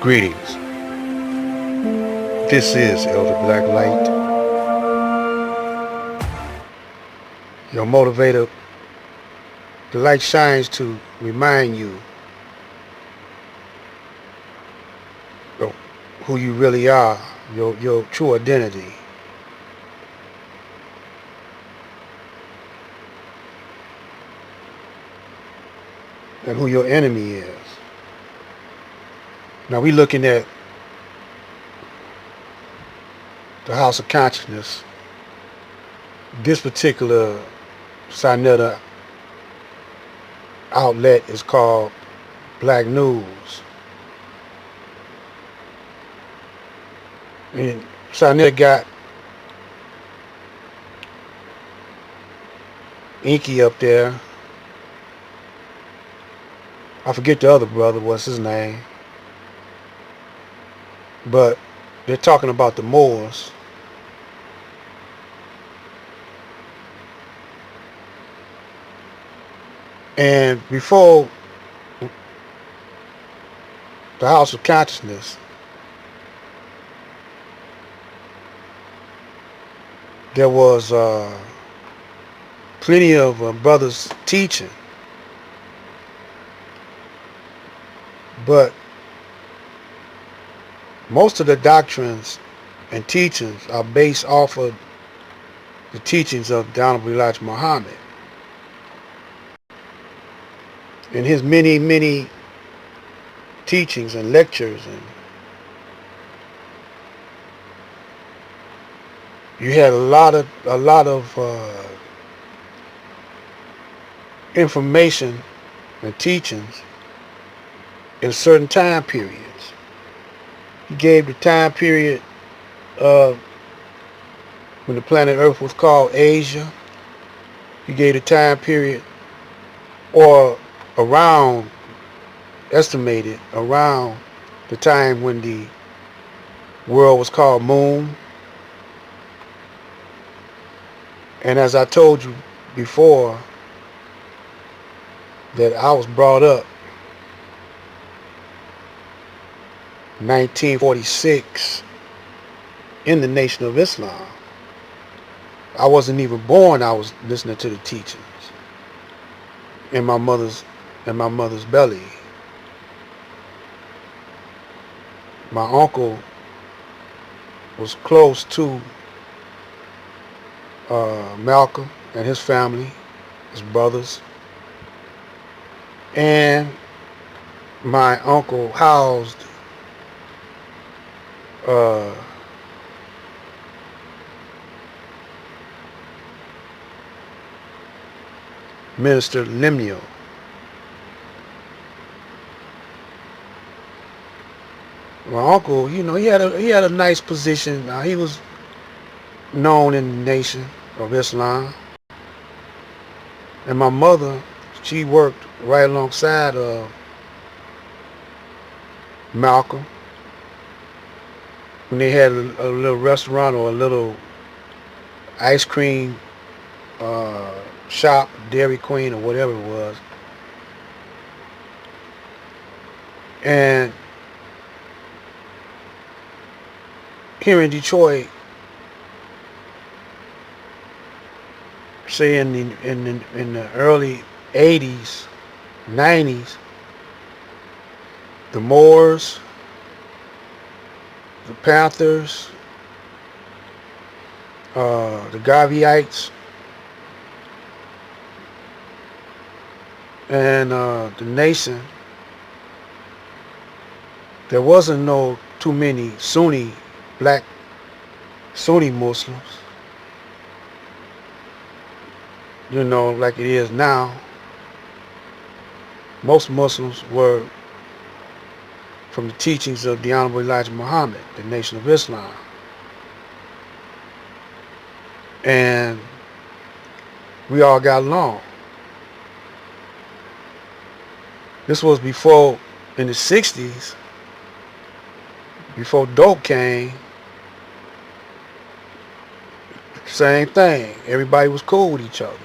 Greetings. This is Elder Black Light, your motivator. The light shines to remind you of who you really are, your true identity. And who your enemy is. Now we looking at the House of Consciousness. This particular Sinetta outlet is called Black News. And Sinetta got Inky up there. I forget the other brother, what's his name. But they're talking about the Moors. And before the House of Consciousness, there was plenty of brothers teaching. But most of the doctrines and teachings are based off of the teachings of the Honorable Elijah Muhammad. In his many teachings and lectures, and you had a lot of information and teachings in certain time periods. He gave the time period when the planet Earth was called Asia. He gave the time period, or estimated around the time when the world was called Moon. And as I told you before, that I was brought up 1946 in the Nation of Islam. I wasn't even born, I was listening to the teachings in my mother's belly. My uncle was close to Malcolm and his family, his brothers, and my uncle housed Minister Lemuel. My uncle, he had a nice position. He was known in the Nation of Islam. And my mother, she worked right alongside of Malcolm. When they had a little restaurant or a little ice cream shop, Dairy Queen or whatever it was. And here in Detroit, say in the early 80s, 90s, the Moors, the Panthers, the Garveyites, and the Nation, there wasn't too many black Sunni Muslims, like it is now. Most Muslims were from the teachings of the Honorable Elijah Muhammad, the Nation of Islam. And we all got along. This was before, in the 60s, before dope came. Same thing. Everybody was cool with each other.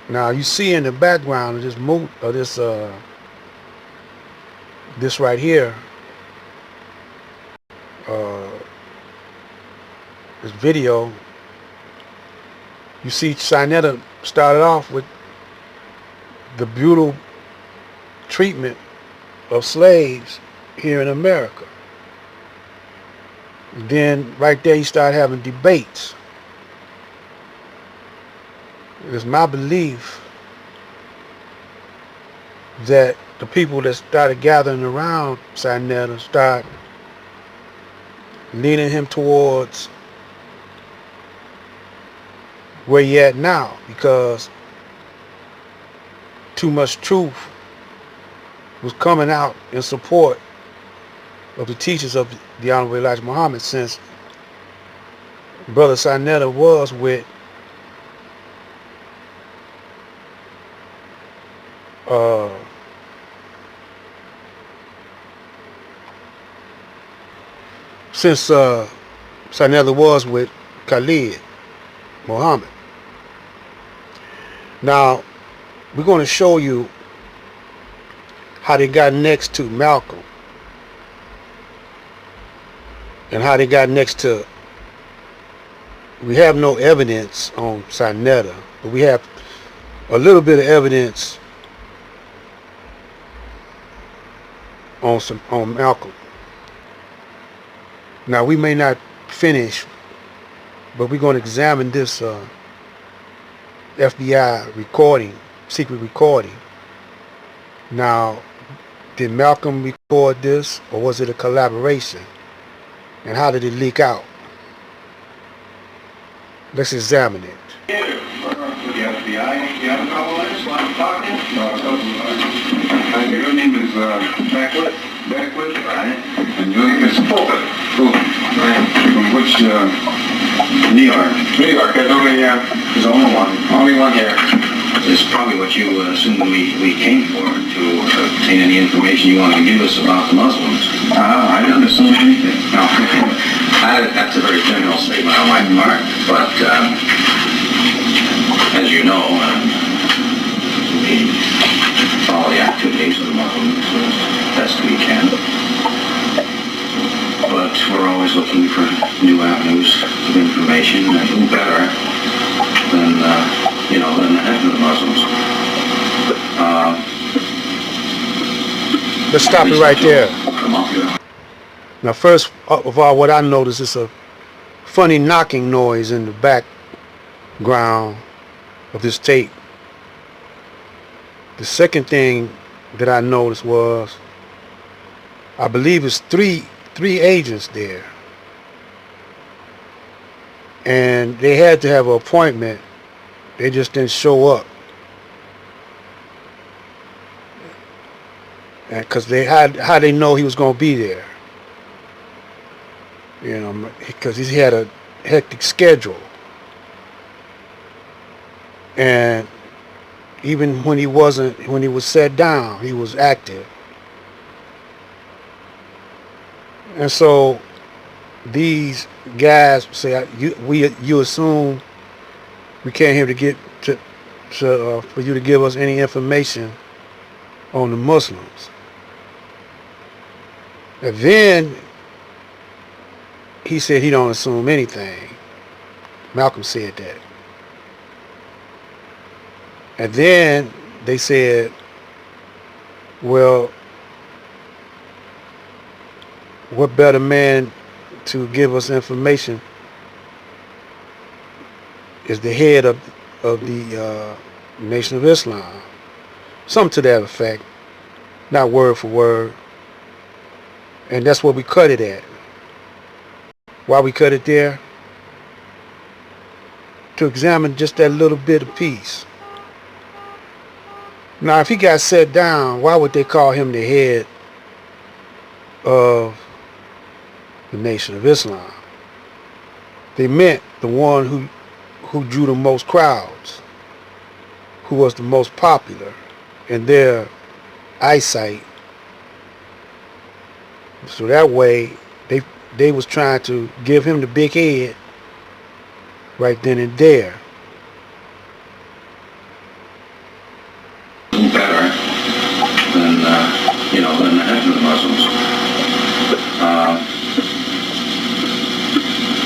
Now you see in the background of this this right here, uh, this video, you see Sinetta started off with the brutal treatment of slaves here in America. Then right there he started having debates. It's my belief that the people that started gathering around Sinetta start leaning him towards where he at now, because too much truth was coming out in support of the teachings of the Honorable Elijah Muhammad, since Brother Sinetta was with Sinetta was with Khalid Muhammad. Now we're going to show you how they got next to Malcolm and how they got next to. We have no evidence on Sinetta, but we have a little bit of evidence on Malcolm. Now we may not finish, but we're going to examine this FBI recording, secret recording. Now, did Malcolm record this, or was it a collaboration? And how did it leak out? Let's examine it. The FBI, you have a couple minutes while I'm talking? No, your name is Beckwith? Beckwith, right? And your name is Fulton. Right. From which, New York? New York, there's only one. Only one here. This is probably what you assumed we came for, to obtain any information you wanted to give us about the Muslims. I didn't assume anything. No. That's a very general statement on my part, but as you know, we follow the activities of the Muslims as best we can. But we're always looking for new avenues of information, and who better than than the head of the Muslims. Let's stop it right there. Now, first of all, what I noticed is a funny knocking noise in the background of this tape. The second thing that I noticed was, I believe it's three agents there, and they had to have an appointment. They just didn't show up, and because how they know he was going to be there, because he had a hectic schedule, and even when he was set down, he was active. And so these guys say, you assume we came here to get for you to give us any information on the Muslims. And then he said he don't assume anything. Malcolm said that. And then they said, well, what better man to give us information is the head of the Nation of Islam. Something to that effect. Not word for word. And that's where we cut it at. Why we cut it there? To examine just that little bit of piece. Now, if he got set down, why would they call him the head of the Nation of Islam? They meant the one who drew the most crowds, who was the most popular in their eyesight. So that way, they was trying to give him the big head right then and there. Better than you know, than the Muslims.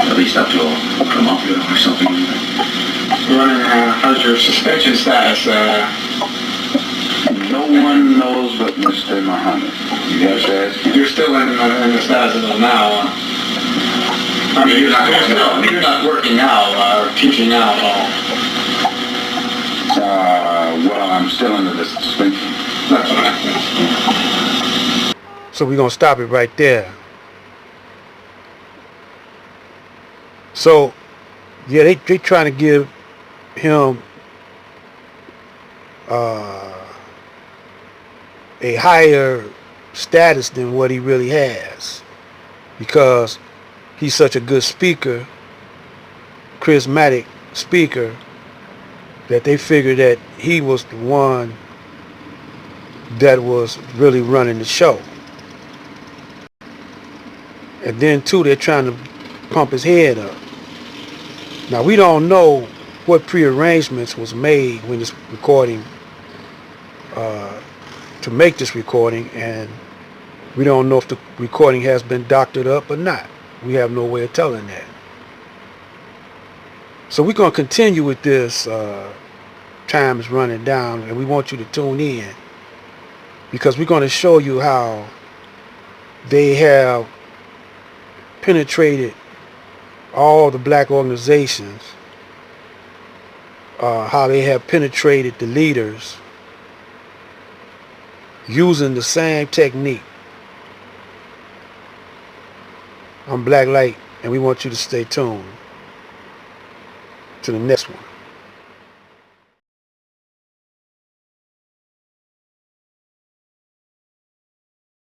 At least up till Columbia or something. How's your suspension status? No one knows but Mr. Muhammad. You have to ask him. You're still in the status of now. I mean, you're not working now, or teaching now at all. Well, I'm still under the suspension. That's what I think. So we're going to stop it right there. So, yeah, they trying to give him a higher status than what he really has, because he's such a good speaker, charismatic speaker, that they figured that he was the one that was really running the show. And then too, they're trying to pump his head up. Now, we don't know what prearrangements was made when this recording, to make this recording, and we don't know if the recording has been doctored up or not. We have no way of telling that. So we're going to continue with this. Time is running down, and we want you to tune in, because we're going to show you how they have penetrated all the black organizations, how they have penetrated the leaders using the same technique. I'm Black Light, and we want you to stay tuned to the next one.